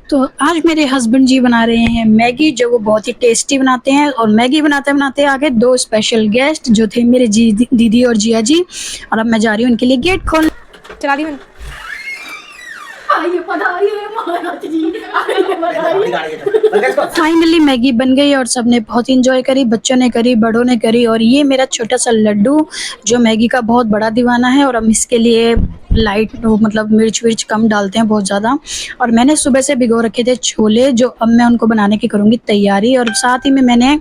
तो आज मेरे हस्बैंड जी बना रहे हैं मैगी, जो वो बहुत ही टेस्टी बनाते हैं। और मैगी बनाते बनाते आगे दो स्पेशल गेस्ट जो थे मेरे जी दीदी और जिया जी। और अब मैं जा रही हूँ उनके लिए गेट खोल। चला दी मैंने। फाइनली मैगी बन गई और सबने बहुत इंजॉय करी, बच्चों ने करी, बड़ों ने करी। और ये मेरा छोटा सा लड्डू जो मैगी का बहुत बड़ा दीवाना है, और हम इसके लिए लाइट मतलब मिर्च विर्च कम डालते हैं बहुत ज़्यादा। और मैंने सुबह से भिगो रखे थे छोले, जो अब मैं उनको बनाने की करूँगी तैयारी। और साथ ही में मैंने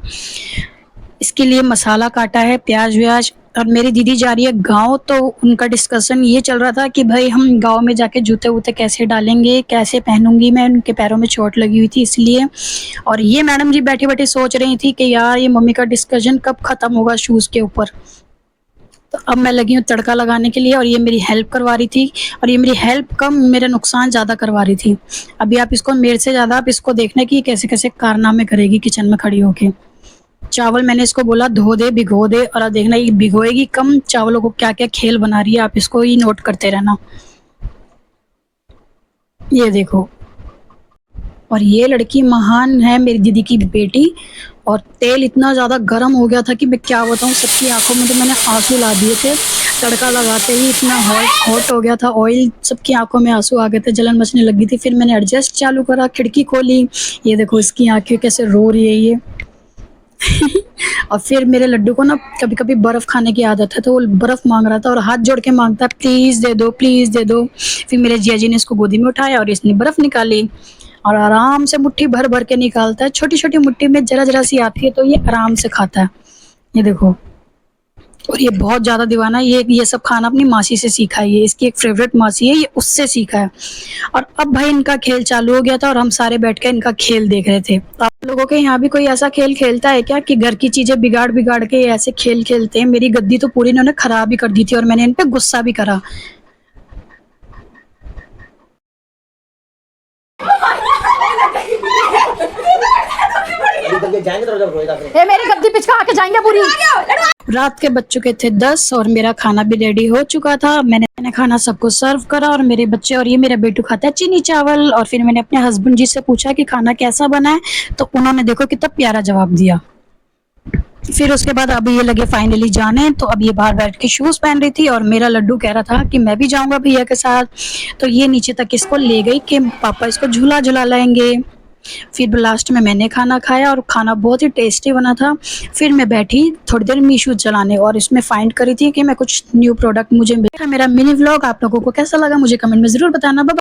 इसके लिए मसाला काटा है, प्याज व्याज। और मेरी दीदी जा रही है गाँव, तो उनका डिस्कशन ये चल रहा था कि भाई हम गाँव में जाके जूते वूते कैसे डालेंगे, कैसे पहनूंगी मैं, उनके पैरों में चोट लगी हुई थी इसलिए। और ये मैडम जी बैठी बैठी सोच रही थी कि यार ये मम्मी का डिस्कशन कब खत्म होगा शूज़ के ऊपर। तो अब मैं लगी हूँ तड़का लगाने के लिए, और ये मेरी हेल्प करवा रही थी। और ये मेरी हेल्प कम, मेरा नुकसान ज़्यादा करवा रही थी। अभी आप इसको मेरे से ज़्यादा आप इसको देखना कि ये कैसे कैसे कारनामे करेगी किचन में खड़ी होके। चावल मैंने इसको बोला धो दे, भिगो दे, और अब देखना ये भिगोएगी कम, चावलों को क्या क्या खेल बना रही है, आप इसको ही नोट करते रहना। ये देखो। और ये लड़की महान है, मेरी दीदी की बेटी। और तेल इतना ज़्यादा गर्म हो गया था कि मैं क्या बताऊँ, सबकी आंखों में तो मैंने आंसू ला दिए थे। तड़का लगाते ही इतना हॉट हो गया था ऑयल, सबकी आंखों में आंसू आ गए थे, जलन मचने लगी थी। फिर मैंने एडजस्ट चालू करा, खिड़की खोली, ये देखो इसकी आंखें कैसे रो रही है ये। और फिर मेरे लड्डू को ना कभी कभी बर्फ़ खाने की आदत है, तो वो बर्फ़ मांग रहा था और हाथ जोड़ के मांगता है प्लीज़ दे दो, प्लीज़ दे दो। फिर मेरे जिया जी ने इसको गोदी में उठाया और इसने बर्फ़ निकाली, और आराम से मुट्ठी भर भर के निकालता है। छोटी छोटी मुट्ठी में जरा जरा सी आती है, तो ये आराम से खाता है। ये देखो। और ये बहुत ज़्यादा दीवाना है, ये सब खाना अपनी मासी से सीखा है। ये इसकी एक फेवरेट मासी है, ये उससे सीखा है। और अब भाई इनका खेल चालू हो गया था, और हम सारे बैठ के इनका खेल देख रहे थे। तो आप लोगों के यहाँ भी कोई ऐसा खेल खेलता है क्या कि घर की चीज़ें बिगाड़ बिगाड़ के ऐसे खेल खेलते हैं? मेरी गद्दी तो पूरी इन्होंने खराब ही कर दी थी, और मैंने इन पे गुस्सा भी करा। ये मेरी गद्दी पिचका के जाएंगे पूरी। रात के बज चुके थे 10, और मेरा खाना भी रेडी हो चुका था। मैंने खाना सबको सर्व करा, और मेरे बच्चे और ये मेरा बेटू खाता है चीनी चावल। और फिर मैंने अपने हस्बैंड जी से पूछा कि खाना कैसा बना है, तो उन्होंने देखो कितना प्यारा जवाब दिया। फिर उसके बाद अभी ये लगे फाइनली जाने, तो अब ये बाहर बैठ के शूज़ पहन रही थी, और मेरा लड्डू कह रहा था कि मैं भी जाऊंगा भैया के साथ। तो ये नीचे तक इसको ले गई कि पापा इसको झूला झुला लाएंगे। फिर लास्ट में मैंने खाना खाया, और खाना बहुत ही टेस्टी बना था। फिर मैं बैठी थोड़ी देर मीशो चलाने, और इसमें फाइंड करी थी कि मैं कुछ न्यू प्रोडक्ट मुझे मिला। मेरा मिनी व्लॉग आप लोगों को कैसा लगा मुझे कमेंट में ज़रूर बताना। बाय।